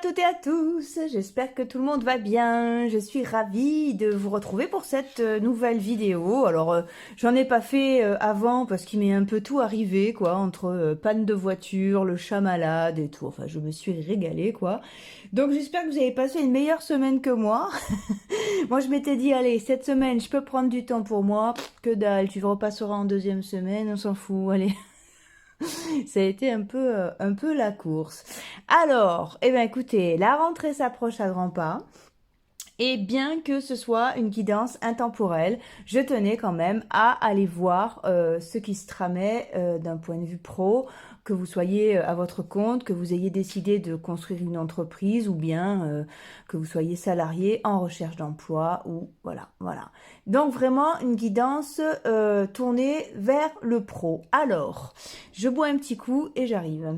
toutes et à tous, j'espère que tout le monde va bien. Je suis ravie de vous retrouver pour cette nouvelle vidéo. Alors, j'en ai pas fait avant parce qu'il m'est un peu tout arrivé, quoi, entre panne de voiture, le chat malade et tout. Enfin, je me suis régalée, quoi. Donc, j'espère que vous avez passé une meilleure semaine que moi. Moi, je m'étais dit, allez, cette semaine, je peux prendre du temps pour moi. Que dalle, tu repasseras en deuxième semaine, on s'en fout, allez. Ça a été un peu la course. Alors, eh bien écoutez, la rentrée s'approche à grands pas. Et bien que ce soit une guidance intemporelle, je tenais quand même à aller voir ce qui se tramait d'un point de vue pro, que vous soyez à votre compte, que vous ayez décidé de construire une entreprise ou bien que vous soyez salarié en recherche d'emploi ou voilà, voilà. Donc vraiment une guidance tournée vers le pro. Alors, je bois un petit coup et j'arrive.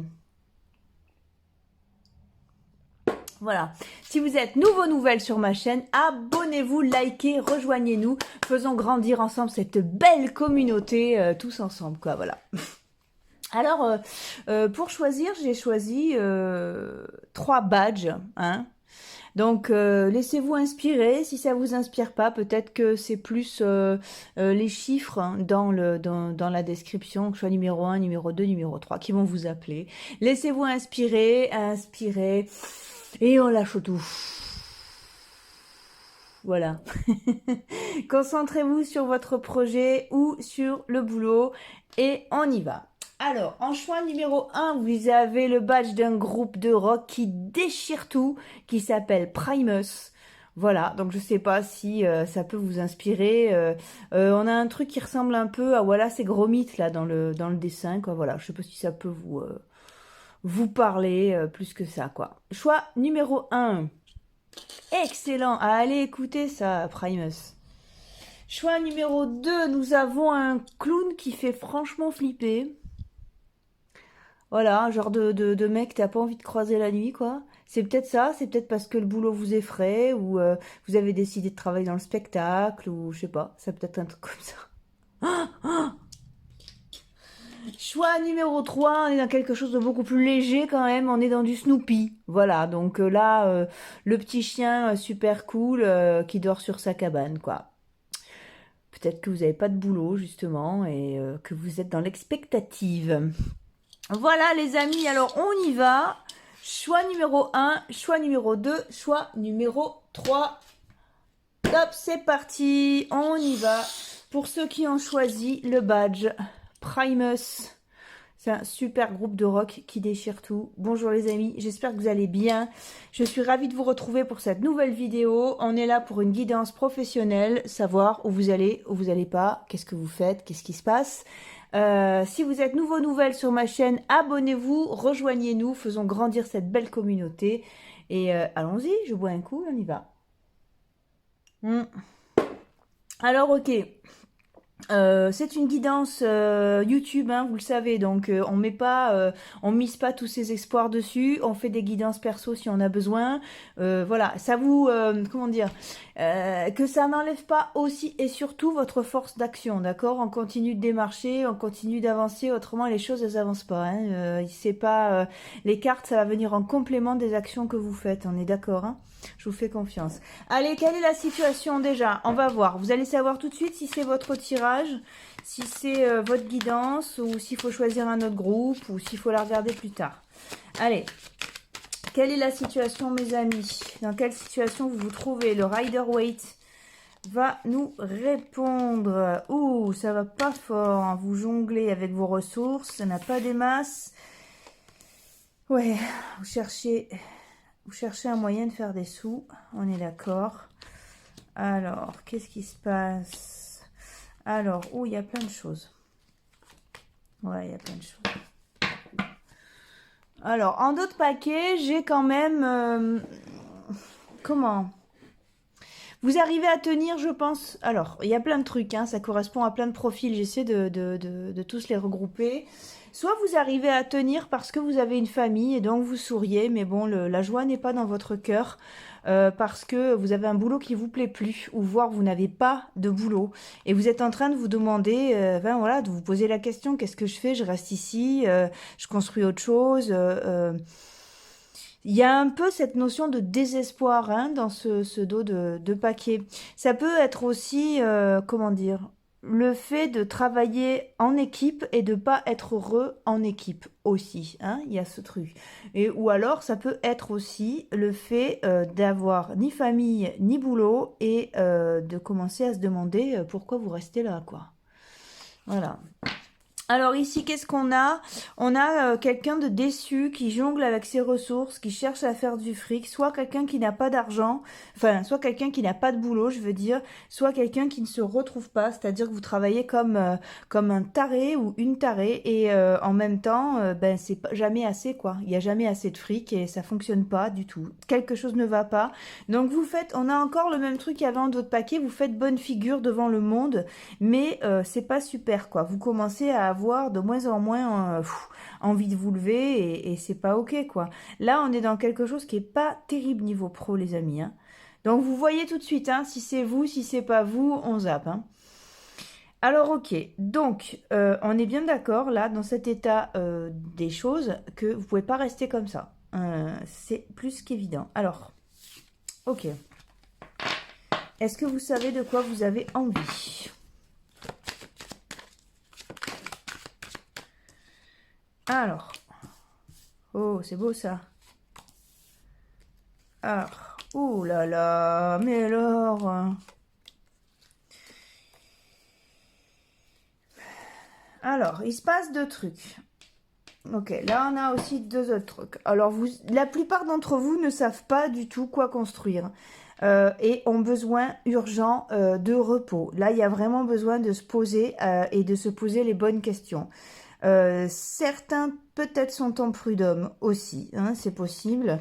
Voilà. Si vous êtes nouvelle sur ma chaîne, abonnez-vous, likez, rejoignez-nous. Faisons grandir ensemble cette belle communauté, tous ensemble, quoi, voilà. Alors, pour choisir, j'ai choisi 3 badges, hein. Donc, laissez-vous inspirer. Si ça vous inspire pas, peut-être que c'est plus les chiffres hein, dans la description, que ce soit numéro 1, numéro 2, numéro 3, qui vont vous appeler. Laissez-vous inspirer, inspirer. Et on lâche tout. Voilà. Concentrez-vous sur votre projet ou sur le boulot et on y va. Alors, en choix numéro 1, vous avez le badge d'un groupe de rock qui déchire tout, qui s'appelle Primus. Voilà, donc je sais pas si ça peut vous inspirer. On a un truc qui ressemble un peu à voilà ces gros mythes là dans le dessin, quoi. Voilà, je sais pas si ça peut vous parler plus que ça, quoi. Choix numéro 1. Excellent. Allez écouter ça, Primus. Choix numéro 2. Nous avons un clown qui fait franchement flipper. Voilà, un genre de mec t'as pas envie de croiser la nuit, quoi. C'est peut-être ça, c'est peut-être parce que le boulot vous effraie, ou vous avez décidé de travailler dans le spectacle, ou je sais pas, ça peut être un truc comme ça. Choix numéro 3, on est dans quelque chose de beaucoup plus léger quand même, on est dans du Snoopy. Voilà, donc là, le petit chien super cool qui dort sur sa cabane, quoi. Peut-être que vous n'avez pas de boulot, justement, et que vous êtes dans l'expectative. Voilà, les amis, alors on y va. Choix numéro 1, choix numéro 2, choix numéro 3. Top, c'est parti, on y va. Pour ceux qui ont choisi le badge Primus, c'est un super groupe de rock qui déchire tout. Bonjour les amis, j'espère que vous allez bien. Je suis ravie de vous retrouver pour cette nouvelle vidéo. On est là pour une guidance professionnelle, savoir où vous allez pas, qu'est-ce que vous faites, qu'est-ce qui se passe. Si vous êtes nouvelle sur ma chaîne, abonnez-vous, rejoignez-nous, faisons grandir cette belle communauté. Et allons-y, je bois un coup, on y va. Alors ok, c'est une guidance YouTube, hein, vous le savez, donc on mise pas tous ses espoirs dessus, on fait des guidances perso si on a besoin. Voilà, ça vous, comment dire, que ça n'enlève pas aussi et surtout votre force d'action, d'accord? On continue de démarcher, on continue d'avancer, autrement les choses elles avancent pas. Hein, c'est pas les cartes, ça va venir en complément des actions que vous faites, on est d'accord, hein? Je vous fais confiance. Allez, quelle est la situation déjà? On va voir. Vous allez savoir tout de suite si c'est votre tirage, si c'est votre guidance, ou s'il faut choisir un autre groupe, ou s'il faut la regarder plus tard. Allez, quelle est la situation, mes amis? Dans quelle situation vous vous trouvez? Le Rider-Waite va nous répondre. Ouh, ça va pas fort, hein. Vous jonglez avec vos ressources, ça n'a pas des masses. Ouais, vous cherchez un moyen de faire des sous, on est d'accord. Alors, qu'est-ce qui se passe? Alors, oh, il y a plein de choses. Ouais, il y a plein de choses. Alors, en d'autres paquets, j'ai quand même... comment? Vous arrivez à tenir, je pense... Alors, il y a plein de trucs, hein, ça correspond à plein de profils. J'essaie de tous les regrouper. Soit vous arrivez à tenir parce que vous avez une famille et donc vous souriez, mais bon, la joie n'est pas dans votre cœur parce que vous avez un boulot qui vous plaît plus, ou voire vous n'avez pas de boulot. Et vous êtes en train de vous demander, ben voilà, de vous poser la question, qu'est-ce que je fais? Je reste ici, je construis autre chose. Il y a un peu cette notion de désespoir hein, dans ce dos de paquet. Ça peut être aussi, comment dire, le fait de travailler en équipe et de pas être heureux en équipe aussi. Hein, il y a ce truc. Et, ou alors, ça peut être aussi le fait d'avoir ni famille ni boulot et de commencer à se demander pourquoi vous restez là, quoi. Voilà. Alors ici, qu'est-ce qu'on a? On a quelqu'un de déçu qui jongle avec ses ressources, qui cherche à faire du fric, soit quelqu'un qui n'a pas d'argent, enfin, soit quelqu'un qui n'a pas de boulot, je veux dire, soit quelqu'un qui ne se retrouve pas, c'est-à-dire que vous travaillez comme un taré ou une tarée et en même temps, ben c'est jamais assez quoi. Il n'y a jamais assez de fric et ça fonctionne pas du tout. Quelque chose ne va pas. Donc vous faites, on a encore le même truc qu'avant d'autres paquets, vous faites bonne figure devant le monde mais c'est pas super quoi. Vous commencez à avoir de moins en moins envie de vous lever et c'est pas ok quoi. Là on est dans quelque chose qui est pas terrible niveau pro les amis. Hein. Donc vous voyez tout de suite hein, si c'est vous, si c'est pas vous, on zappe. Hein. Alors ok, donc on est bien d'accord là dans cet état des choses que vous pouvez pas rester comme ça. C'est plus qu'évident. Alors ok, est-ce que vous savez de quoi vous avez envie? Alors, oh, c'est beau ça. Alors, oh là là, mais alors. Alors, il se passe deux trucs. Ok, là on a aussi deux autres trucs. Alors, la plupart d'entre vous ne savent pas du tout quoi construire et ont besoin urgent de repos. Là, il y a vraiment besoin de se poser et de se poser les bonnes questions. Certains peut-être sont en prud'homme aussi, hein, c'est possible.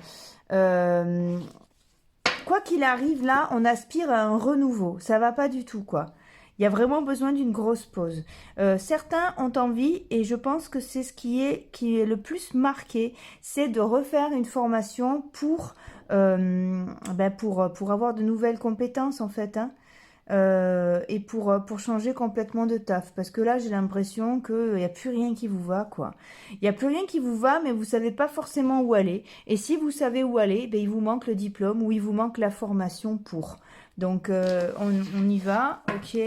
Euh, Quoi qu'il arrive, là, on aspire à un renouveau. Ça va pas du tout, quoi. Il y a vraiment besoin d'une grosse pause. Certains ont envie, et je pense que c'est ce qui est le plus marqué, c'est de refaire une formation pour avoir de nouvelles compétences, en fait. Hein. Et pour changer complètement de taf. Parce que là, j'ai l'impression qu'il n'y a plus rien qui vous va, quoi. Il n'y a plus rien qui vous va, mais vous savez pas forcément où aller. Et si vous savez où aller, ben, il vous manque le diplôme ou il vous manque la formation pour. Donc, on y va, ok.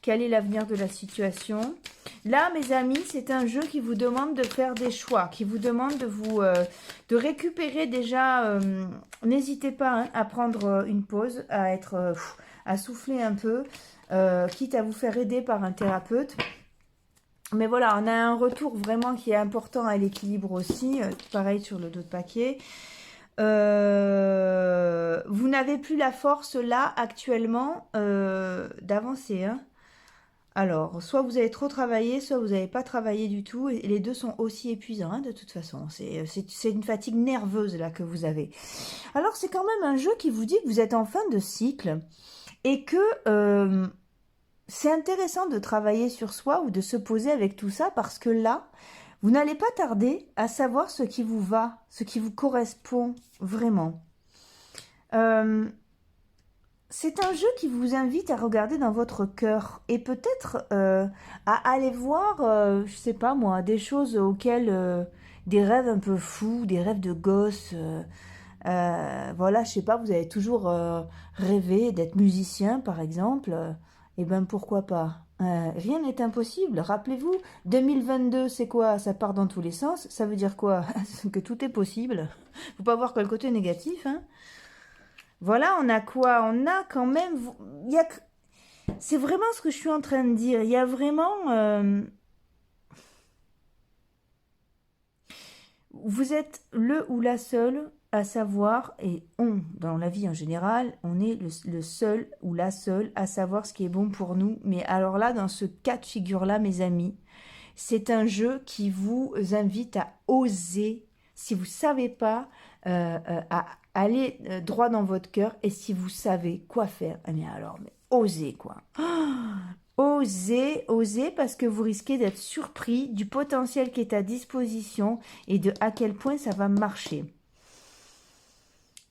Quel est l'avenir de la situation? Là, mes amis, c'est un jeu qui vous demande de faire des choix, qui vous demande de récupérer déjà. N'hésitez pas hein, à prendre une pause, à souffler un peu, quitte à vous faire aider par un thérapeute. Mais voilà, on a un retour vraiment qui est important à l'équilibre aussi, pareil sur le dos de paquet. Vous n'avez plus la force là actuellement d'avancer. Hein. Alors, soit vous avez trop travaillé, soit vous n'avez pas travaillé du tout, et les deux sont aussi épuisants hein, de toute façon. C'est une fatigue nerveuse là que vous avez. Alors, c'est quand même un jeu qui vous dit que vous êtes en fin de cycle et que c'est intéressant de travailler sur soi ou de se poser avec tout ça parce que là, vous n'allez pas tarder à savoir ce qui vous va, ce qui vous correspond vraiment. C'est un jeu qui vous invite à regarder dans votre cœur et peut-être à aller voir, je sais pas moi, des choses auxquelles, des rêves un peu fous, des rêves de gosse. Voilà, je sais pas, vous avez toujours rêvé d'être musicien, par exemple. Eh ben pourquoi pas? Rien n'est impossible. Rappelez-vous, 2022, c'est quoi? Ça part dans tous les sens. Ça veut dire quoi? Que tout est possible. Faut pas voir que le côté négatif, hein. Voilà, on a quoi? On a quand même. Il y a... C'est vraiment ce que je suis en train de dire. Il y a vraiment. Vous êtes le ou la seule à savoir, et on, dans la vie en général, on est le seul ou la seule à savoir ce qui est bon pour nous. Mais alors là, dans ce cas de figure-là, mes amis, c'est un jeu qui vous invite à oser, si vous ne savez pas, à aller droit dans votre cœur. Et si vous savez quoi faire, eh bien alors, mais osez quoi. Osez, osez parce que vous risquez d'être surpris du potentiel qui est à disposition et de à quel point ça va marcher.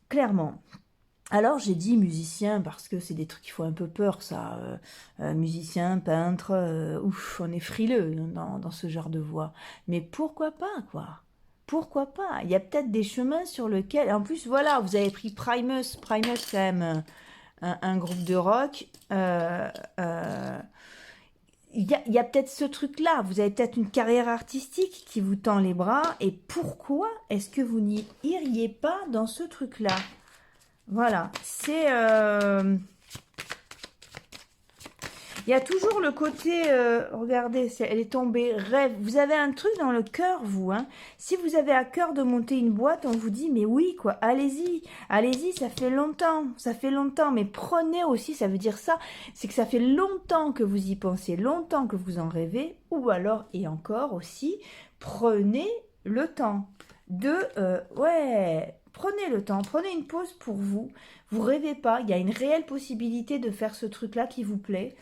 Clairement. Alors j'ai dit musicien parce que c'est des trucs qui font un peu peur ça. Musicien, peintre, ouf, on est frileux dans ce genre de voix. Mais pourquoi pas quoi? Pourquoi pas? Il y a peut-être des chemins sur lesquels... En plus, voilà, vous avez pris Primus. Primus, quand même, un groupe de rock. Il y a peut-être ce truc-là. Vous avez peut-être une carrière artistique qui vous tend les bras. Et pourquoi est-ce que vous n'y iriez pas dans ce truc-là? Voilà. C'est... Il y a toujours le côté, regardez, elle est tombée, rêve. Vous avez un truc dans le cœur, vous. Hein. Si vous avez à cœur de monter une boîte, on vous dit, mais oui, quoi, allez-y, allez-y, ça fait longtemps. Mais prenez aussi, ça veut dire ça, c'est que ça fait longtemps que vous y pensez, longtemps que vous en rêvez, ou alors, et encore aussi, prenez le temps de, ouais, prenez le temps, prenez une pause pour vous. Vous rêvez pas, il y a une réelle possibilité de faire ce truc-là qui vous plaît.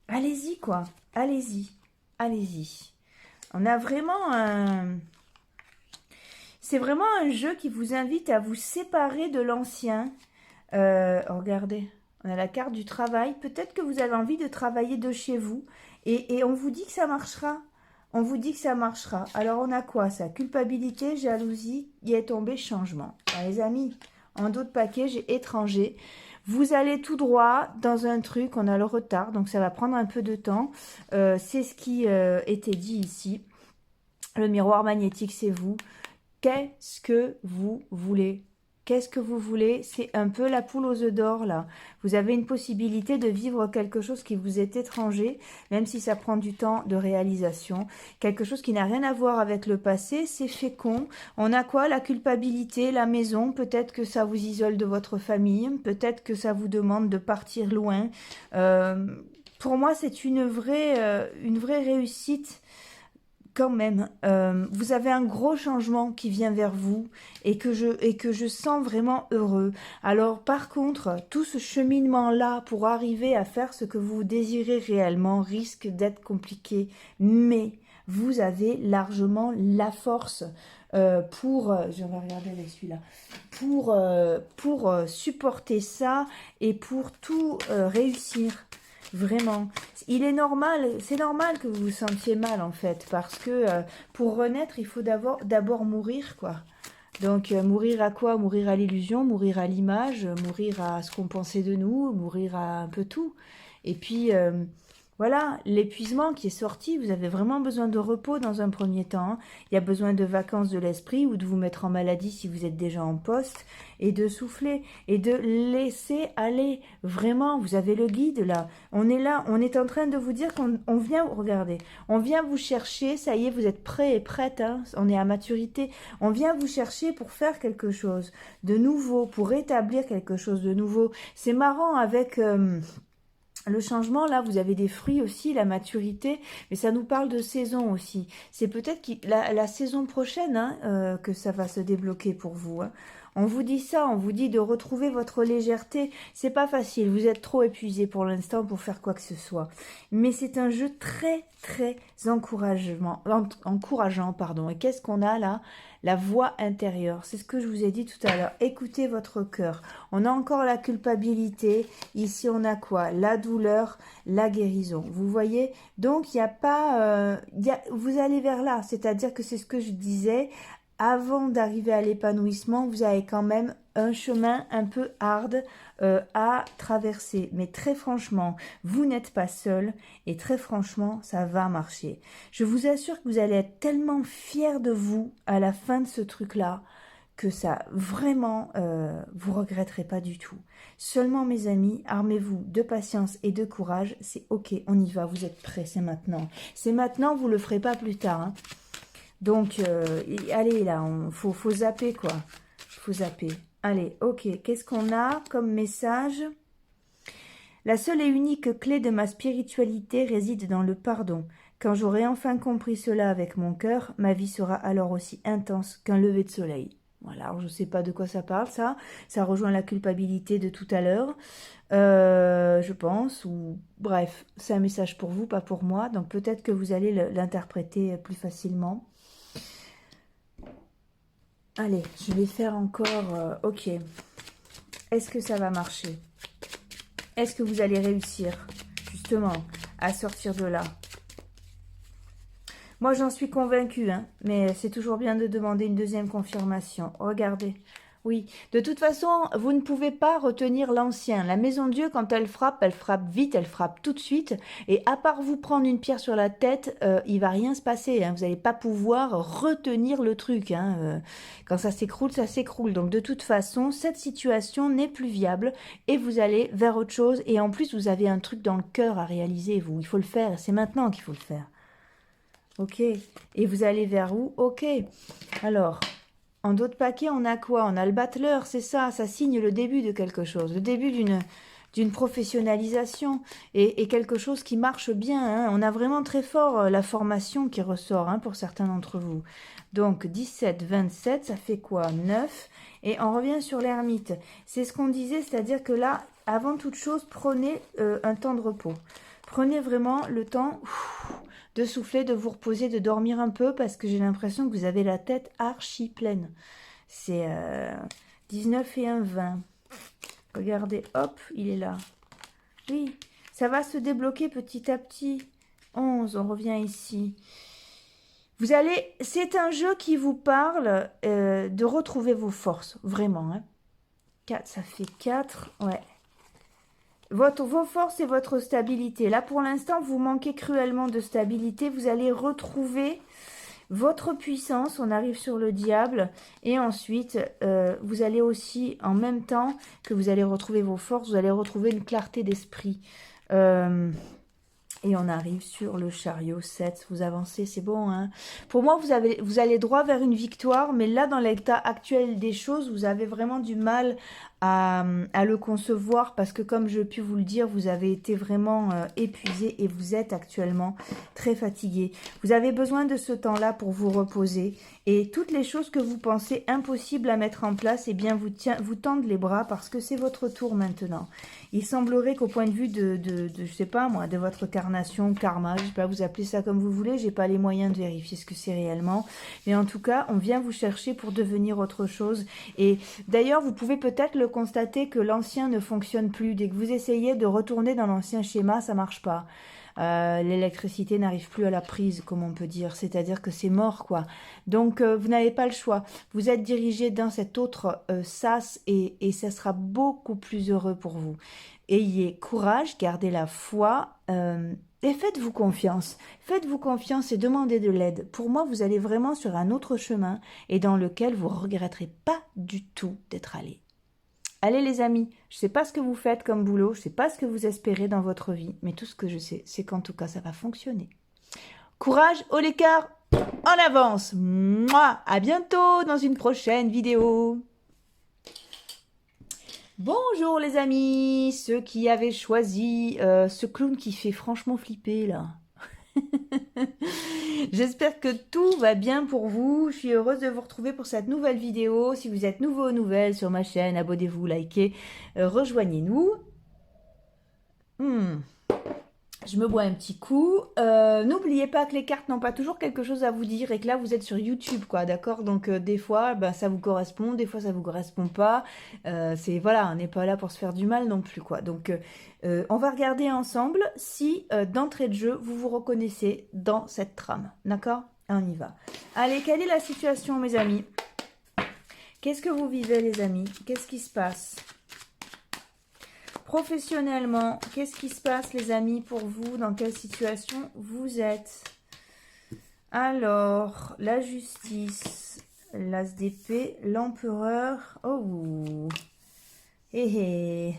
Allez-y quoi, allez-y, allez-y. On a vraiment un... C'est vraiment un jeu qui vous invite à vous séparer de l'ancien. Regardez, on a la carte du travail. Peut-être que vous avez envie de travailler de chez vous. Et on vous dit que ça marchera. On vous dit que ça marchera. Alors on a quoi ça? Culpabilité, jalousie, y est tombé changement. Alors, les amis, en dos de paquet, j'ai étranger. Vous allez tout droit dans un truc, on a le retard, donc ça va prendre un peu de temps. C'est ce qui était dit ici. Le miroir magnétique, c'est vous. Qu'est-ce que vous voulez? Qu'est-ce que vous voulez? C'est un peu la poule aux œufs d'or, là. Vous avez une possibilité de vivre quelque chose qui vous est étranger, même si ça prend du temps de réalisation. Quelque chose qui n'a rien à voir avec le passé, c'est fécond. On a quoi? La culpabilité, la maison. Peut-être que ça vous isole de votre famille. Peut-être que ça vous demande de partir loin. Pour moi, c'est une vraie réussite. Quand même, vous avez un gros changement qui vient vers vous et que je sens vraiment heureux. Alors par contre, tout ce cheminement-là pour arriver à faire ce que vous désirez réellement risque d'être compliqué. Mais vous avez largement la force je vais regarder avec celui-là, pour supporter ça et pour tout réussir. Vraiment. Il est normal, c'est normal que vous vous sentiez mal en fait, parce que pour renaître, il faut d'abord mourir, quoi. Donc mourir à quoi? Mourir à l'illusion, mourir à l'image, mourir à ce qu'on pensait de nous, mourir à un peu tout. Et puis voilà, l'épuisement qui est sorti, vous avez vraiment besoin de repos dans un premier temps. Hein. Il y a besoin de vacances de l'esprit ou de vous mettre en maladie si vous êtes déjà en poste et de souffler et de laisser aller. Vraiment, vous avez le guide là. On est là, on est en train de vous dire qu'on vient, regardez, on vient vous chercher, ça y est, vous êtes prêts et prêtes, hein, on est à maturité. On vient vous chercher pour faire quelque chose de nouveau, pour établir quelque chose de nouveau. C'est marrant avec... le changement, là, vous avez des fruits aussi, la maturité, mais ça nous parle de saison aussi. C'est peut-être la saison prochaine hein, que ça va se débloquer pour vous. Hein. On vous dit ça, on vous dit de retrouver votre légèreté. C'est pas facile, vous êtes trop épuisé pour l'instant pour faire quoi que ce soit. Mais c'est un jeu très, très encourageant. Pardon. Et qu'est-ce qu'on a là? La voix intérieure. C'est ce que je vous ai dit tout à l'heure. Écoutez votre cœur. On a encore la culpabilité. Ici, on a quoi? La douleur, la guérison. Vous voyez? Donc, il n'y a pas... vous allez vers là. C'est-à-dire que c'est ce que je disais. Avant d'arriver à l'épanouissement, vous avez quand même un chemin un peu hard à traverser. Mais très franchement, vous n'êtes pas seul et très franchement, ça va marcher. Je vous assure que vous allez être tellement fiers de vous à la fin de ce truc-là que ça, vraiment, vous regretterez pas du tout. Seulement, mes amis, armez-vous de patience et de courage. C'est ok, on y va, vous êtes prêts, c'est maintenant. C'est maintenant, vous le ferez pas plus tard. Hein. Donc, allez, là, faut zapper, quoi. Faut zapper. Allez, ok. Qu'est-ce qu'on a comme message? La seule et unique clé de ma spiritualité réside dans le pardon. Quand j'aurai enfin compris cela avec mon cœur, ma vie sera alors aussi intense qu'un lever de soleil. Voilà, alors je ne sais pas de quoi ça parle, ça. Ça rejoint la culpabilité de tout à l'heure, je pense. Ou bref, c'est un message pour vous, pas pour moi. Donc peut-être que vous allez l'interpréter plus facilement. Allez, je vais faire encore... ok. Est-ce que ça va marcher? Est-ce que vous allez réussir, justement, à sortir de là? Moi, j'en suis convaincue, hein, mais c'est toujours bien de demander une deuxième confirmation. Regardez. Oui, de toute façon, vous ne pouvez pas retenir l'ancien. La maison Dieu, quand elle frappe vite, elle frappe tout de suite. Et à part vous prendre une pierre sur la tête, il va rien se passer, hein. Vous n'allez pas pouvoir retenir le truc, hein. Quand ça s'écroule, ça s'écroule. Donc de toute façon, cette situation n'est plus viable et vous allez vers autre chose. Et en plus, vous avez un truc dans le cœur à réaliser, vous. Il faut le faire. C'est maintenant qu'il faut le faire. Ok. Et vous allez vers où? Ok. Alors, en d'autres paquets, on a quoi? On a le battleur, c'est ça. Ça signe le début de quelque chose. Le début d'une professionnalisation et quelque chose qui marche bien, hein. On a vraiment très fort la formation qui ressort, hein, pour certains d'entre vous. Donc, 17, 27, ça fait quoi? 9. Et on revient sur l'ermite. C'est ce qu'on disait, c'est-à-dire que là, avant toute chose, prenez un temps de repos. Prenez vraiment le temps de souffler, de vous reposer, de dormir un peu parce que j'ai l'impression que vous avez la tête archi pleine. C'est 19 et un 20. Regardez, hop, il est là. Oui, ça va se débloquer petit à petit. 11, on revient ici. Vous allez, c'est un jeu qui vous parle de retrouver vos forces, vraiment, hein. 4, ça fait 4, ouais. Vos forces et votre stabilité. Là, pour l'instant, vous manquez cruellement de stabilité. Vous allez retrouver votre puissance. On arrive sur le diable. Et ensuite, vous allez aussi, en même temps que vous allez retrouver vos forces, vous allez retrouver une clarté d'esprit. Et on arrive sur le chariot 7. Vous avancez, c'est bon, hein. Pour moi, vous allez droit vers une victoire. Mais là, dans l'état actuel des choses, vous avez vraiment du mal à le concevoir parce que, comme je puis vous le dire, vous avez été vraiment épuisé et vous êtes actuellement très fatigué. Vous avez besoin de ce temps-là pour vous reposer et toutes les choses que vous pensez impossibles à mettre en place, eh bien, vous tendent les bras parce que c'est votre tour maintenant. Il semblerait qu'au point de vue je sais pas moi, de votre carnation, karma, je sais pas, vous appelez ça comme vous voulez, j'ai pas les moyens de vérifier ce que c'est réellement, mais en tout cas, on vient vous chercher pour devenir autre chose. Et d'ailleurs, vous pouvez peut-être le constater que l'ancien ne fonctionne plus. Dès que vous essayez de retourner dans l'ancien schéma, ça marche pas. L'électricité n'arrive plus à la prise, comme on peut dire, c'est-à-dire que c'est mort, quoi. Donc, vous n'avez pas le choix. Vous êtes dirigé dans cet autre sas et ça sera beaucoup plus heureux pour vous. Ayez courage, gardez la foi et faites-vous confiance. Faites-vous confiance et demandez de l'aide. Pour moi, vous allez vraiment sur un autre chemin et dans lequel vous ne regretterez pas du tout d'être allé. Allez les amis, je ne sais pas ce que vous faites comme boulot, je ne sais pas ce que vous espérez dans votre vie, mais tout ce que je sais, c'est qu'en tout cas, ça va fonctionner. Courage, haut l'écart, en avance. Mouah, à bientôt dans une prochaine vidéo. Bonjour les amis, ceux qui avaient choisi ce clown qui fait franchement flipper là. J'espère que tout va bien pour vous. Je suis heureuse de vous retrouver pour cette nouvelle vidéo. Si vous êtes nouveau ou nouvelle sur ma chaîne, abonnez-vous, likez, rejoignez-nous. Je me bois un petit coup. N'oubliez pas que les cartes n'ont pas toujours quelque chose à vous dire et que là vous êtes sur YouTube, quoi, d'accord? Donc des fois ça vous correspond, des fois ça vous correspond pas. Voilà, on n'est pas là pour se faire du mal non plus, quoi. Donc on va regarder ensemble si d'entrée de jeu vous vous reconnaissez dans cette trame, d'accord? On y va. Allez, quelle est la situation, mes amis? Qu'est-ce que vous vivez, les amis? Qu'est-ce qui se passe? Professionnellement, qu'est-ce qui se passe, les amis, pour vous? Dans quelle situation vous êtes? Alors, la justice, l'as d'épée, l'empereur. Oh, hé hé.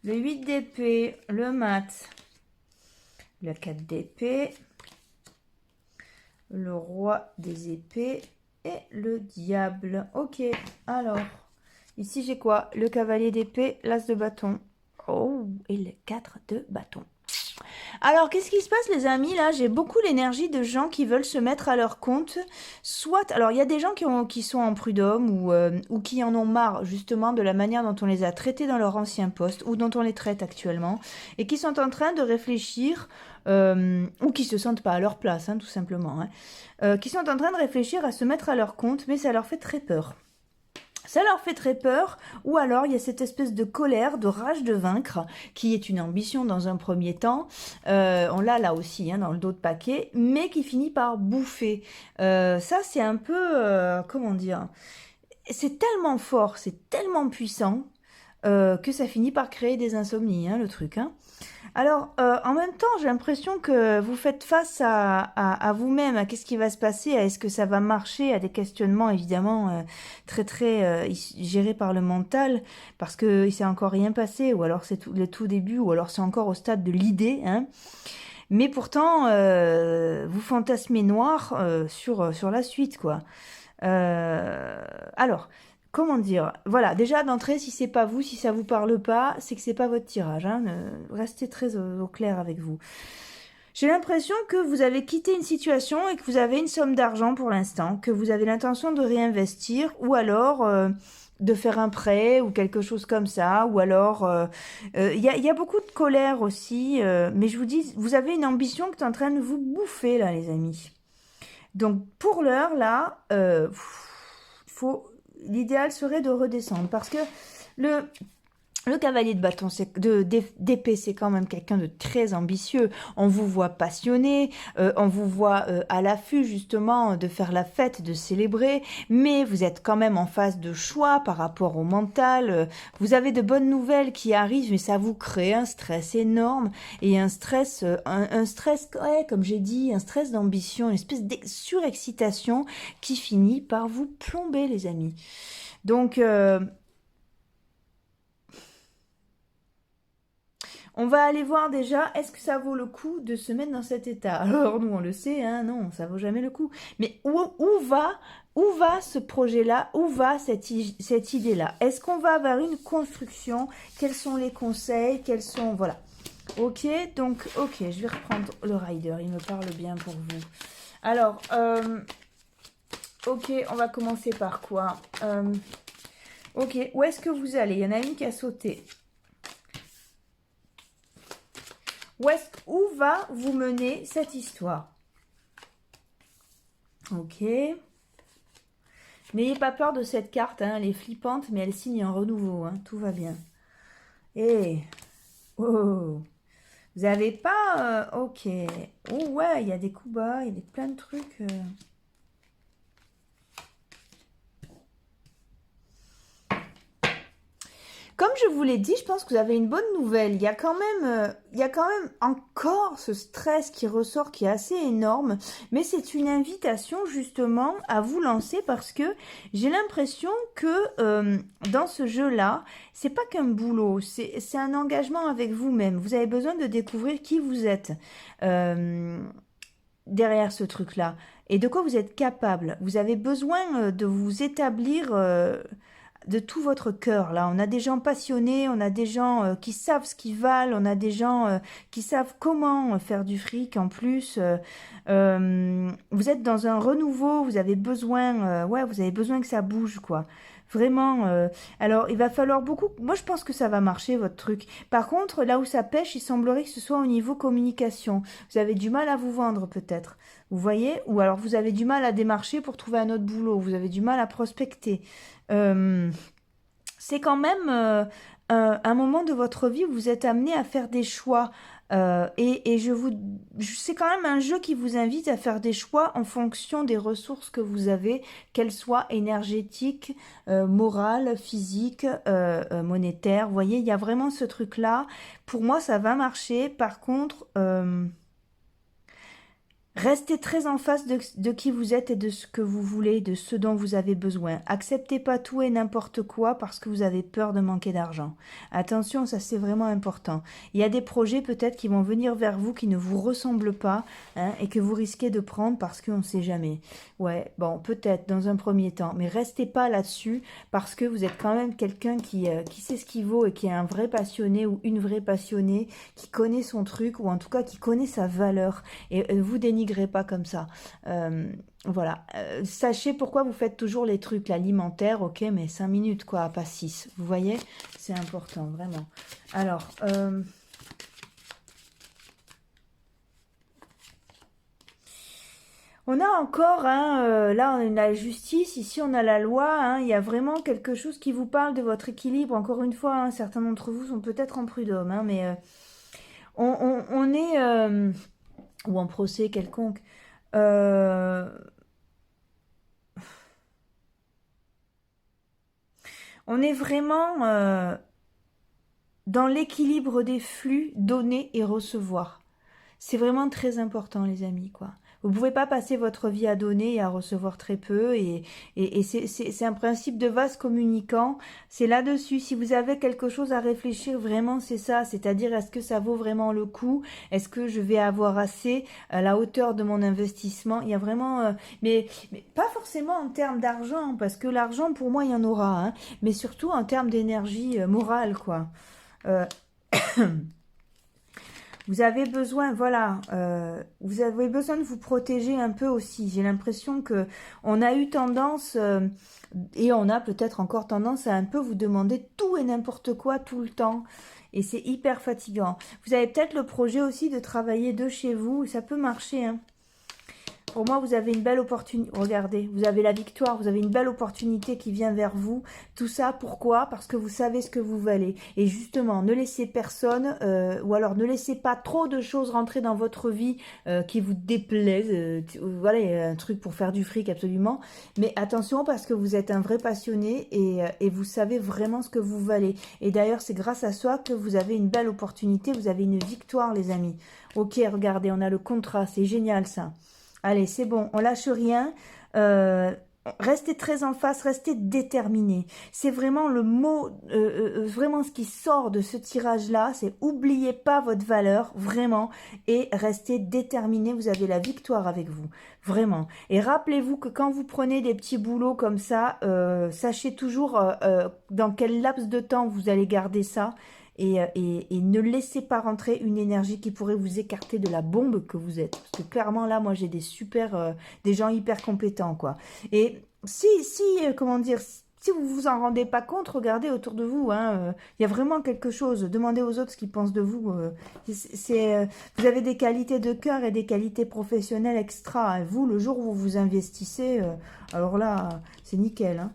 Le 8 d'épée, le mat, le 4 d'épée, le roi des épées et le diable. Ok, alors, ici j'ai quoi? Le cavalier d'épée, l'as de bâton. Oh, et le 4 de bâton. Alors, qu'est-ce qui se passe, les amis? Là, j'ai beaucoup l'énergie de gens qui veulent se mettre à leur compte. Soit, alors, il y a des gens qui sont en prud'homme ou qui en ont marre, justement, de la manière dont on les a traités dans leur ancien poste ou dont on les traite actuellement et qui sont en train de réfléchir ou qui se sentent pas à leur place, hein, tout simplement, hein, qui sont en train de réfléchir à se mettre à leur compte, mais ça leur fait très peur. Ça leur fait très peur, ou alors il y a cette espèce de colère, de rage de vaincre, qui est une ambition dans un premier temps, on l'a là aussi hein, dans le dos de paquet, mais qui finit par bouffer. Ça c'est un peu, comment dire, c'est tellement fort, c'est tellement puissant, que ça finit par créer des insomnies, hein, le truc. Hein. Alors, en même temps, j'ai l'impression que vous faites face à vous-même, à qu'est-ce qui va se passer, à est-ce que ça va marcher, à des questionnements évidemment très très gérés par le mental, parce que il s'est encore rien passé, ou alors c'est le tout début, ou alors c'est encore au stade de l'idée, hein. Mais pourtant, vous fantasmez noir sur la suite, quoi. Alors, comment dire? Voilà, déjà d'entrée, si c'est pas vous, si ça vous parle pas, c'est que c'est pas votre tirage. Hein. Restez très au clair avec vous. J'ai l'impression que vous avez quitté une situation et que vous avez une somme d'argent pour l'instant, que vous avez l'intention de réinvestir, ou alors de faire un prêt ou quelque chose comme ça, ou alors y a beaucoup de colère aussi, mais je vous dis, vous avez une ambition qui est en train de vous bouffer là, les amis. Donc pour l'heure, là, l'idéal serait de redescendre parce que le, le cavalier de bâton, d'épée, c'est quand même quelqu'un de très ambitieux. On vous voit passionné, on vous voit à l'affût justement de faire la fête, de célébrer, mais vous êtes quand même en phase de choix par rapport au mental. Vous avez de bonnes nouvelles qui arrivent, mais ça vous crée un stress énorme et un stress, un stress, ouais, comme j'ai dit, un stress d'ambition, une espèce de surexcitation qui finit par vous plomber, les amis. Donc, on va aller voir déjà, est-ce que ça vaut le coup de se mettre dans cet état? Alors nous on le sait, hein, non, ça vaut jamais le coup. Mais où va ce projet-là? Où va cette idée-là? Est-ce qu'on va vers une construction? Quels sont les conseils? Quels sont... Voilà. Ok, donc, ok, je vais reprendre le rider, il me parle bien pour vous. Alors, ok, on va commencer par quoi? Ok, où est-ce que vous allez? Il y en a une qui a sauté. Où va vous mener cette histoire? Ok. N'ayez pas peur de cette carte, hein, elle est flippante, mais elle signe un renouveau, hein, tout va bien. Et oh, vous avez pas, ok. Oh ouais, il y a des coups bas, il y a plein de trucs. Comme je vous l'ai dit, je pense que vous avez une bonne nouvelle. Il y a quand même encore ce stress qui ressort qui est assez énorme, mais c'est une invitation justement à vous lancer parce que j'ai l'impression que dans ce jeu-là, c'est pas qu'un boulot, c'est un engagement avec vous-même. Vous avez besoin de découvrir qui vous êtes derrière ce truc-là et de quoi vous êtes capable. Vous avez besoin de vous établir. De tout votre cœur. Là, on a des gens passionnés, on a des gens qui savent ce qu'ils valent, on a des gens qui savent comment faire du fric en plus. Vous êtes dans un renouveau, vous avez besoin, ouais, vous avez besoin que ça bouge, quoi. Vraiment. Alors, il va falloir beaucoup. Moi, je pense que ça va marcher votre truc. Par contre, là où ça pêche, il semblerait que ce soit au niveau communication. Vous avez du mal à vous vendre, peut-être. Vous voyez? Ou alors vous avez du mal à démarcher pour trouver un autre boulot. Vous avez du mal à prospecter. Euh, c'est quand même un moment de votre vie où vous êtes amené à faire des choix. C'est quand même un jeu qui vous invite à faire des choix en fonction des ressources que vous avez, qu'elles soient énergétiques, morales, physiques, monétaires. Vous voyez, il y a vraiment ce truc-là. Pour moi, ça va marcher. Par contre, restez très en face de qui vous êtes et de ce que vous voulez, de ce dont vous avez besoin. Acceptez pas tout et n'importe quoi parce que vous avez peur de manquer d'argent. Attention, ça c'est vraiment important. Il y a des projets peut-être qui vont venir vers vous qui ne vous ressemblent pas hein, et que vous risquez de prendre parce qu'on ne sait jamais. Ouais, bon, peut-être dans un premier temps, mais restez pas là-dessus parce que vous êtes quand même quelqu'un qui sait ce qu'il vaut et qui est un vrai passionné ou une vraie passionnée, qui connaît son truc ou en tout cas qui connaît sa valeur. Et vous dénigrez pas comme ça. Voilà. Sachez pourquoi vous faites toujours les trucs alimentaires, ok, mais 5 minutes, quoi, pas 6. Vous voyez? C'est important, vraiment. Alors, On a encore, hein, là on a la justice, ici on a la loi, hein, il y a vraiment quelque chose qui vous parle de votre équilibre. Encore une fois, hein, certains d'entre vous sont peut-être en prud'homme, hein, mais on est, ou en procès quelconque, euh, on est vraiment dans l'équilibre des flux donner et recevoir. C'est vraiment très important, les amis, quoi. Vous ne pouvez pas passer votre vie à donner et à recevoir très peu. Et c'est un principe de vase communicant. C'est là-dessus. Si vous avez quelque chose à réfléchir, vraiment, c'est ça. C'est-à-dire, est-ce que ça vaut vraiment le coup? Est-ce que je vais avoir assez à la hauteur de mon investissement? Il y a vraiment... mais pas forcément en termes d'argent, parce que l'argent, pour moi, il y en aura. Hein, mais surtout en termes d'énergie morale, quoi. Euh, Vous avez besoin, voilà, vous avez besoin de vous protéger un peu aussi. J'ai l'impression que on a eu tendance, et on a peut-être encore tendance à un peu vous demander tout et n'importe quoi tout le temps. Et c'est hyper fatigant. Vous avez peut-être le projet aussi de travailler de chez vous. Ça peut marcher, hein. Pour moi, vous avez une belle opportunité. Regardez, vous avez la victoire, vous avez une belle opportunité qui vient vers vous. Tout ça, pourquoi? Parce que vous savez ce que vous valez. Et justement, ne laissez personne, ou alors ne laissez pas trop de choses rentrer dans votre vie qui vous déplaisent. Voilà, il y a un truc pour faire du fric, absolument. Mais attention, parce que vous êtes un vrai passionné et vous savez vraiment ce que vous valez. Et d'ailleurs, c'est grâce à soi que vous avez une belle opportunité, vous avez une victoire, les amis. Ok, regardez, on a le contrat, c'est génial ça. Allez, c'est bon, on lâche rien. Restez très en face, restez déterminé. C'est vraiment le mot, vraiment ce qui sort de ce tirage-là, c'est oubliez pas votre valeur, vraiment, et restez déterminé. Vous avez la victoire avec vous, vraiment. Et rappelez-vous que quand vous prenez des petits boulots comme ça, sachez toujours dans quel laps de temps vous allez garder ça. Et ne laissez pas rentrer une énergie qui pourrait vous écarter de la bombe que vous êtes. Parce que clairement, là, moi, j'ai des des gens hyper compétents, quoi. Et comment dire, si vous vous en rendez pas compte, regardez autour de vous, hein, y a vraiment quelque chose. Demandez aux autres ce qu'ils pensent de vous. Vous avez des qualités de cœur et des qualités professionnelles extra. Hein. Vous, le jour où vous vous investissez, alors là, c'est nickel, hein.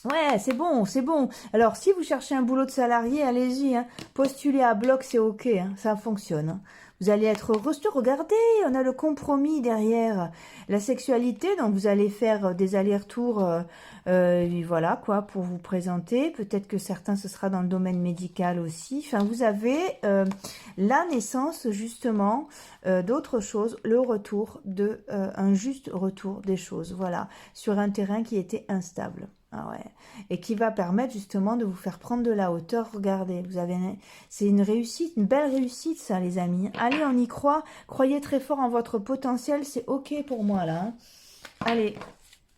Ouais, c'est bon, c'est bon. Alors, si vous cherchez un boulot de salarié, allez-y. Hein. Postulez à bloc, c'est OK. Hein. Ça fonctionne. Hein. Vous allez être reçu. Regardez, on a le compromis derrière. La sexualité, donc vous allez faire des allers-retours, voilà, quoi, pour vous présenter. Peut-être que certains, ce sera dans le domaine médical aussi. Enfin, vous avez la naissance, justement, d'autre chose, le retour un juste retour des choses. Voilà, sur un terrain qui était instable. Ah ouais. Et qui va permettre justement de vous faire prendre de la hauteur. Regardez, c'est une réussite, une belle réussite ça les amis. Allez, on y croit, croyez très fort en votre potentiel, c'est ok pour moi là. Hein. Allez,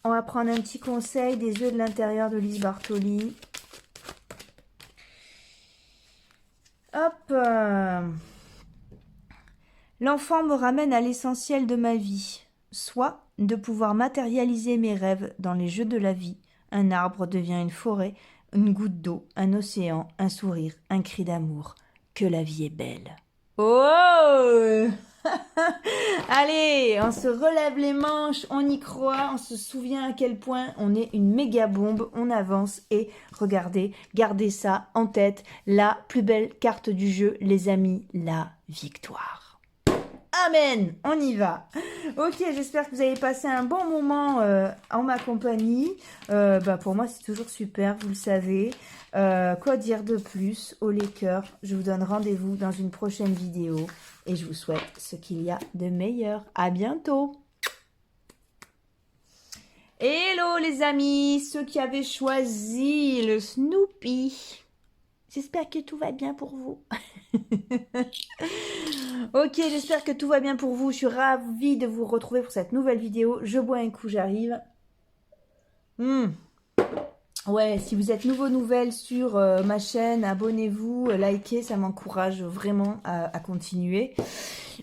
on va prendre un petit conseil des yeux de l'intérieur de Lise Bartoli. Hop. L'enfant me ramène à l'essentiel de ma vie, soit de pouvoir matérialiser mes rêves dans les jeux de la vie. Un arbre devient une forêt, une goutte d'eau, un océan, un sourire, un cri d'amour. Que la vie est belle. Oh Allez, on se relève les manches, on y croit, on se souvient à quel point on est une méga bombe, on avance et regardez, gardez ça en tête, la plus belle carte du jeu, les amis, la victoire. Amen, on y va. Ok, j'espère que vous avez passé un bon moment en ma compagnie. Pour moi, c'est toujours super, vous le savez. Quoi dire de plus? Au les cœurs, je vous donne rendez-vous dans une prochaine vidéo. Et je vous souhaite ce qu'il y a de meilleur. À bientôt. Hello les amis, ceux qui avaient choisi le Snoopy. J'espère que tout va bien pour vous. Ok, j'espère que tout va bien pour vous. Je suis ravie de vous retrouver pour cette nouvelle vidéo. Je bois un coup, j'arrive. Ouais, si vous êtes nouvelle sur ma chaîne, abonnez-vous, likez, ça m'encourage vraiment à continuer.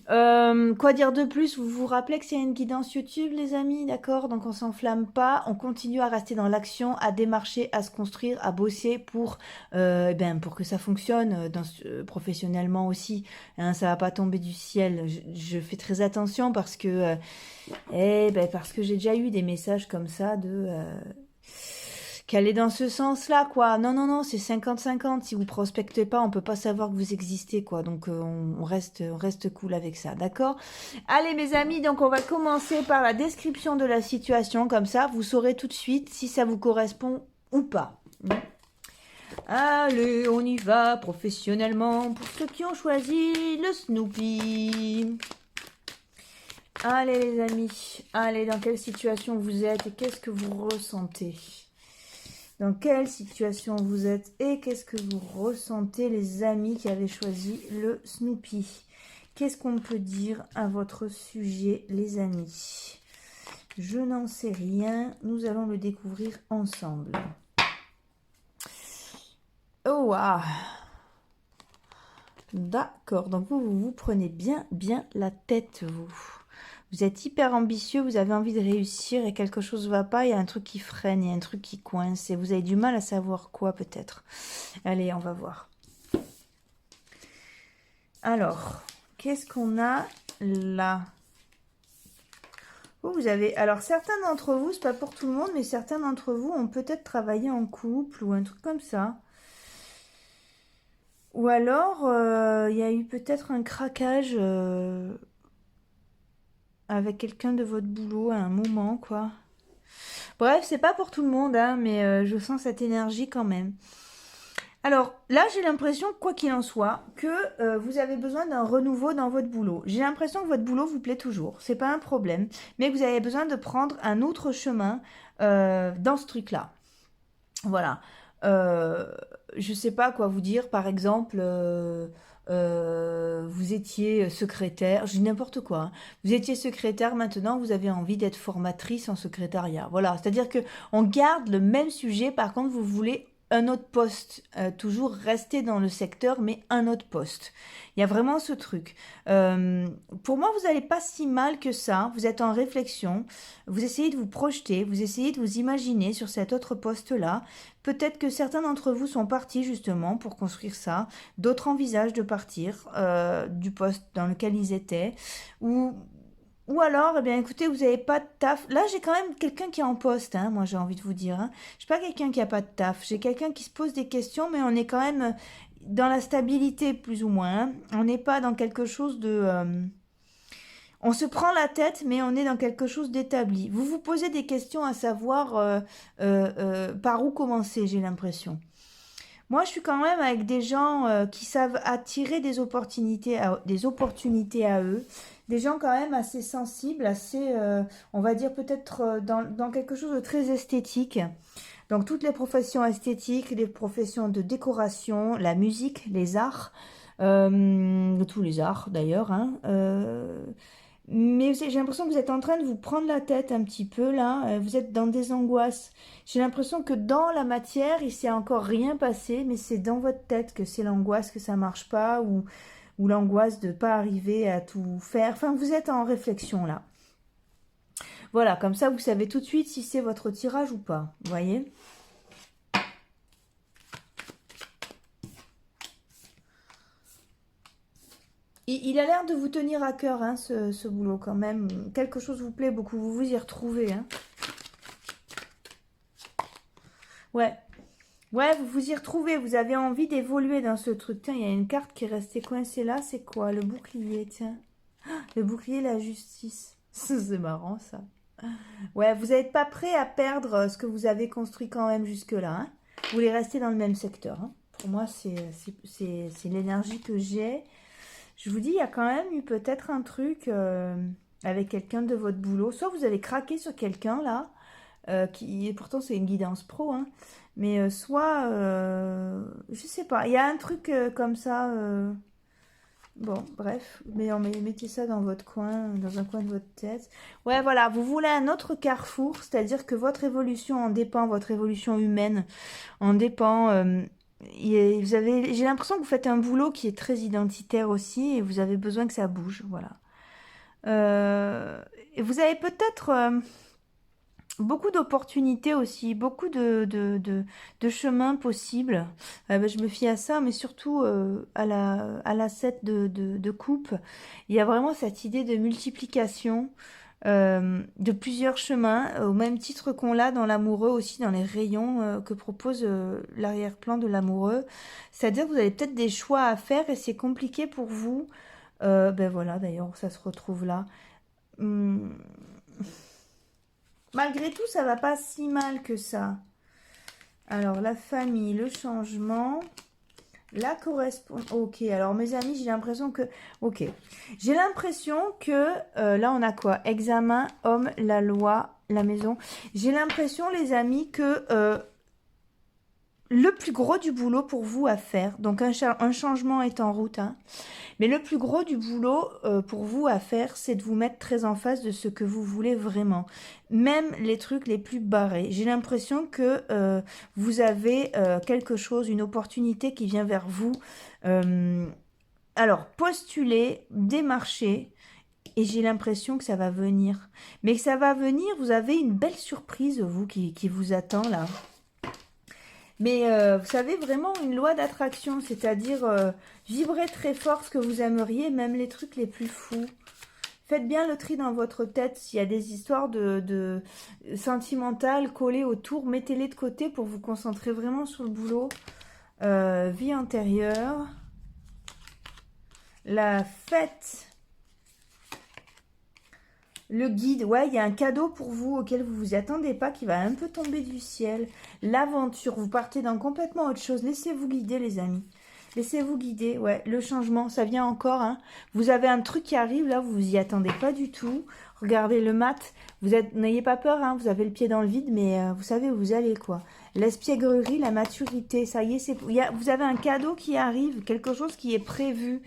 Quoi dire de plus? Vous vous rappelez que c'est une guidance YouTube, les amis, d'accord? Donc on s'enflamme pas, on continue à rester dans l'action, à démarcher, à se construire, à bosser pour que ça fonctionne professionnellement aussi. Hein, ça va pas tomber du ciel. Je fais très attention parce que j'ai déjà eu des messages comme ça qu'elle est dans ce sens-là, quoi. Non, non, non, c'est 50-50. Si vous prospectez pas, on peut pas savoir que vous existez, quoi. Donc, on reste cool avec ça, d'accord? Allez, mes amis, donc on va commencer par la description de la situation. Comme ça, vous saurez tout de suite si ça vous correspond ou pas. Allez, on y va professionnellement pour ceux qui ont choisi le Snoopy. Allez, les amis. Allez, dans quelle situation vous êtes et qu'est-ce que vous ressentez? Dans quelle situation vous êtes et qu'est-ce que vous ressentez, les amis qui avaient choisi le Snoopy? Qu'est-ce qu'on peut dire à votre sujet, les amis? Je n'en sais rien. Nous allons le découvrir ensemble. Oh, ah. D'accord. Donc, vous prenez bien la tête, vous. Vous êtes hyper ambitieux, vous avez envie de réussir et quelque chose ne va pas, il y a un truc qui freine, il y a un truc qui coince et vous avez du mal à savoir quoi peut-être. Allez, on va voir. Alors, qu'est-ce qu'on a là? Vous avez... Alors, certains d'entre vous, c'est pas pour tout le monde, mais certains d'entre vous ont peut-être travaillé en couple ou un truc comme ça. Ou alors, il y a eu peut-être un craquage... avec quelqu'un de votre boulot à un moment, quoi. Bref, c'est pas pour tout le monde, hein, mais je sens cette énergie quand même. Alors, là, j'ai l'impression, quoi qu'il en soit, que vous avez besoin d'un renouveau dans votre boulot. J'ai l'impression que votre boulot vous plaît toujours, c'est pas un problème, mais que vous avez besoin de prendre un autre chemin dans ce truc-là. Voilà. Je sais pas quoi vous dire, par exemple... vous étiez secrétaire, je dis n'importe quoi, hein. Vous étiez secrétaire, maintenant vous avez envie d'être formatrice en secrétariat. Voilà, c'est-à-dire que on garde le même sujet, par contre vous voulez un autre poste, toujours rester dans le secteur, mais un autre poste. Il y a vraiment ce truc. Pour moi, vous n'allez pas si mal que ça. Vous êtes en réflexion, vous essayez de vous projeter, vous essayez de vous imaginer sur cet autre poste-là. Peut-être que certains d'entre vous sont partis justement pour construire ça. D'autres envisagent de partir du poste dans lequel ils étaient. Ou alors, eh bien, écoutez, vous n'avez pas de taf. Là, j'ai quand même quelqu'un qui est en poste, hein, moi, j'ai envie de vous dire. Hein. Je suis pas quelqu'un qui a pas de taf. J'ai quelqu'un qui se pose des questions, mais on est quand même dans la stabilité, plus ou moins. Hein. On n'est pas dans quelque chose de... on se prend la tête, mais on est dans quelque chose d'établi. Vous vous posez des questions à savoir par où commencer, j'ai l'impression. Moi, je suis quand même avec des gens qui savent attirer des opportunités à eux. Des gens quand même assez sensibles, assez, on va dire peut-être dans quelque chose de très esthétique. Donc toutes les professions esthétiques, les professions de décoration, la musique, les arts, tous les arts d'ailleurs, hein, mais j'ai l'impression que vous êtes en train de vous prendre la tête un petit peu là, vous êtes dans des angoisses. J'ai l'impression que dans la matière, il s'est encore rien passé, mais c'est dans votre tête que c'est l'angoisse que ça marche pas ou l'angoisse de ne pas arriver à tout faire. Enfin, vous êtes en réflexion là. Voilà, comme ça vous savez tout de suite si c'est votre tirage ou pas, vous voyez ? Il a l'air de vous tenir à cœur, hein, ce boulot quand même. Quelque chose vous plaît beaucoup, vous vous y retrouvez. Hein. Ouais. Ouais, vous vous y retrouvez, vous avez envie d'évoluer dans ce truc. Tiens, il y a une carte qui est restée coincée là, c'est quoi? Le bouclier, tiens. Le bouclier, la justice. C'est marrant ça. Ouais, vous n'êtes pas prêt à perdre ce que vous avez construit quand même jusque-là. Hein. Vous voulez rester dans le même secteur. Hein. Pour moi, c'est l'énergie que j'ai. Je vous dis, il y a quand même eu peut-être un truc avec quelqu'un de votre boulot. Soit vous avez craqué sur quelqu'un là, qui pourtant c'est une guidance pro, hein, mais soit, je sais pas, il y a un truc comme ça. Bon, bref, mais mettez ça dans votre coin, dans un coin de votre tête. Ouais, voilà, vous voulez un autre carrefour, c'est-à-dire que votre évolution en dépend, votre évolution humaine en dépend. j'ai l'impression que vous faites un boulot qui est très identitaire aussi et vous avez besoin que ça bouge, voilà. Et vous avez peut-être beaucoup d'opportunités aussi, beaucoup de chemins possibles. Je me fie à ça, mais surtout à la 7 de coupe. Il y a vraiment cette idée de multiplication de plusieurs chemins, au même titre qu'on l'a dans l'amoureux aussi, dans les rayons que propose l'arrière-plan de l'amoureux. C'est-à-dire que vous avez peut-être des choix à faire et c'est compliqué pour vous. Ben voilà, d'ailleurs, ça se retrouve là. Hum, Malgré tout, ça va pas si mal que ça. Alors, la famille, le changement, la correspondance. Ok, alors mes amis, j'ai l'impression que... Ok, j'ai l'impression que... là, on a quoi? Examen, homme, la loi, la maison. J'ai l'impression, les amis, que le plus gros du boulot pour vous à faire, donc un changement est en route, hein, mais le plus gros du boulot pour vous à faire, c'est de vous mettre très en face de ce que vous voulez vraiment. Même les trucs les plus barrés. J'ai l'impression que vous avez quelque chose, une opportunité qui vient vers vous. Euh, alors, postulez, démarchez, et j'ai l'impression que ça va venir. Mais que ça va venir, vous avez une belle surprise, vous, qui vous attend là. Mais vous savez, vraiment une loi d'attraction, c'est-à-dire vibrer très fort ce que vous aimeriez, même les trucs les plus fous. Faites bien le tri dans votre tête. S'il y a des histoires de sentimentales collées autour, mettez-les de côté pour vous concentrer vraiment sur le boulot. Vie antérieure. La fête. Le guide, ouais, il y a un cadeau pour vous auquel vous vous attendez pas, qui va un peu tomber du ciel. L'aventure, vous partez dans complètement autre chose. Laissez-vous guider, les amis. Laissez-vous guider, ouais. Le changement, ça vient encore, hein. Vous avez un truc qui arrive, là, vous vous y attendez pas du tout. Regardez le mat. N'ayez pas peur, hein. Vous avez le pied dans le vide, mais vous savez où vous allez, quoi. L'espièglerie, la maturité, ça y est, vous avez un cadeau qui arrive, quelque chose qui est prévu.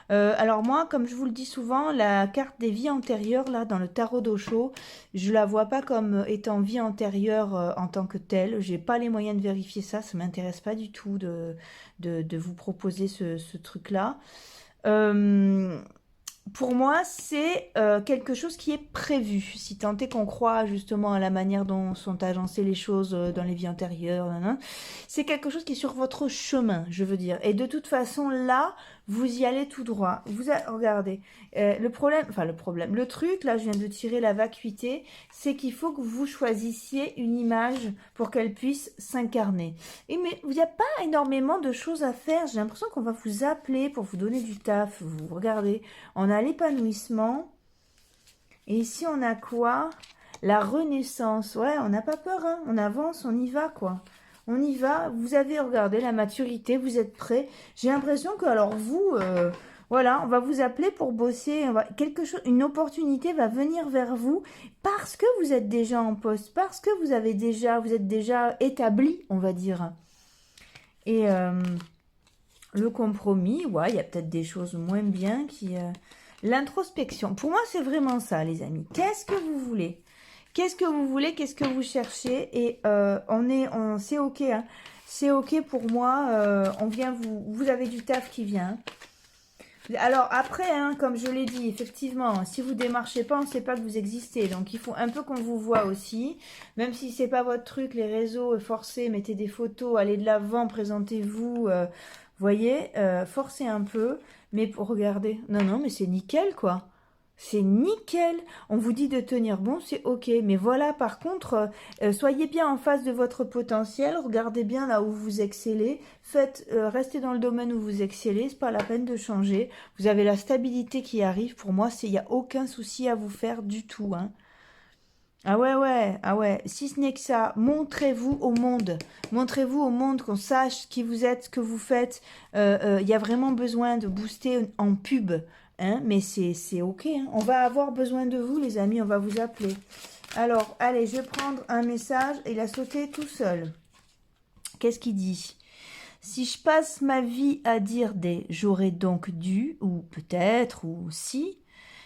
Alors moi, comme je vous le dis souvent, la carte des vies antérieures, là, dans le tarot d'Osho, je la vois pas comme étant vie antérieure en tant que telle. J'ai pas les moyens de vérifier ça, ça m'intéresse pas du tout de vous proposer ce truc-là. Euh, pour moi, c'est quelque chose qui est prévu. Si tant est qu'on croit justement à la manière dont sont agencées les choses dans les vies antérieures, c'est quelque chose qui est sur votre chemin, je veux dire. Et de toute façon, là, vous y allez tout droit. Regardez, le truc, là, je viens de tirer la vacuité, c'est qu'il faut que vous choisissiez une image pour qu'elle puisse s'incarner. Et mais il n'y a pas énormément de choses à faire. J'ai l'impression qu'on va vous appeler pour vous donner du taf. Vous regardez, on a l'épanouissement. Et ici, on a quoi? La renaissance. Ouais, on n'a pas peur, hein. On avance, on y va, quoi. On y va. Vous avez regardé la maturité, vous êtes prêts. J'ai l'impression que, alors vous, voilà, on va vous appeler pour bosser. Une opportunité va venir vers vous parce que vous êtes déjà en poste, parce que vous êtes déjà établi, on va dire. Et le compromis, ouais, il y a peut-être des choses moins bien qui... L'introspection, pour moi, c'est vraiment ça, les amis. Qu'est-ce que vous voulez? Qu'est-ce que vous voulez? Qu'est-ce que vous cherchez? Et c'est ok, hein. C'est ok pour moi. Vous avez du taf qui vient. Alors après, hein, comme je l'ai dit, effectivement, si vous démarchez pas, on ne sait pas que vous existez. Donc il faut un peu qu'on vous voit aussi. Même si c'est pas votre truc, les réseaux, forcez, mettez des photos, allez de l'avant, présentez-vous. Voyez, forcez un peu. Mais pour regarder, non, mais c'est nickel, quoi. C'est nickel. On vous dit de tenir bon, c'est ok. Mais voilà, par contre, soyez bien en face de votre potentiel. Regardez bien là où vous excellez. Restez dans le domaine où vous excellez. C'est pas la peine de changer. Vous avez la stabilité qui arrive. Pour moi, il n'y a aucun souci à vous faire du tout, hein. Ah ouais, ah ouais. Si ce n'est que ça, montrez-vous au monde. Montrez-vous au monde, qu'on sache qui vous êtes, ce que vous faites. Il y a vraiment besoin de booster en pub. Hein, mais c'est ok. Hein. On va avoir besoin de vous, les amis. On va vous appeler. Alors, allez, je vais prendre un message. Il a sauté tout seul. Qu'est-ce qu'il dit? Si je passe ma vie à dire des j'aurais donc dû, ou peut-être, ou si,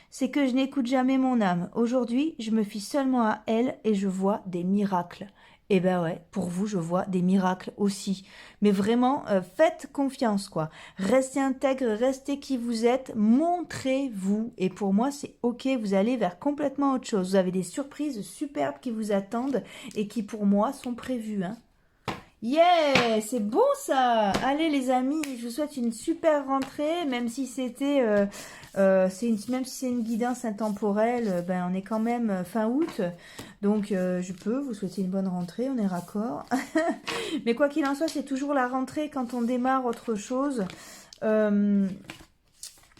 c'est que je n'écoute jamais mon âme. Aujourd'hui, je me fie seulement à elle et je vois des miracles. Et ben ouais, pour vous, je vois des miracles aussi. Mais vraiment, faites confiance, quoi. Restez intègre, restez qui vous êtes, montrez-vous. Et pour moi, c'est ok, vous allez vers complètement autre chose. Vous avez des surprises superbes qui vous attendent et qui, pour moi, sont prévues, hein. Yeah, c'est bon ça. Allez les amis, je vous souhaite une super rentrée, même si même si c'est une guidance intemporelle, ben on est quand même fin août, donc je peux vous souhaiter une bonne rentrée, on est raccord. Mais quoi qu'il en soit, c'est toujours la rentrée quand on démarre autre chose. Euh,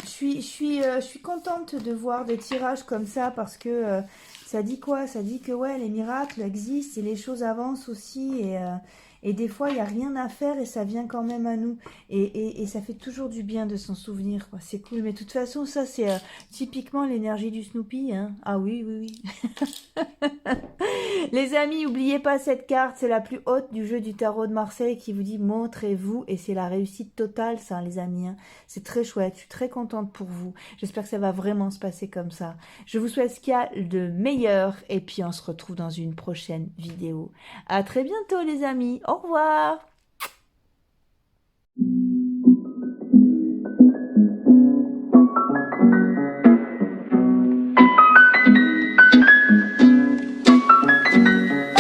je suis contente de voir des tirages comme ça parce que ça dit quoi? Ça dit que ouais, les miracles existent et les choses avancent aussi et des fois, il n'y a rien à faire et ça vient quand même à nous. Et ça fait toujours du bien de s'en souvenir, quoi. C'est cool. Mais de toute façon, ça, c'est typiquement l'énergie du Snoopy, hein. Ah oui, oui, oui. Les amis, n'oubliez pas cette carte, c'est la plus haute du jeu du tarot de Marseille qui vous dit montrez-vous et c'est la réussite totale ça les amis, hein. C'est très chouette, je suis très contente pour vous. J'espère que ça va vraiment se passer comme ça. Je vous souhaite ce qu'il y a de meilleur et puis on se retrouve dans une prochaine vidéo. À très bientôt les amis, au revoir.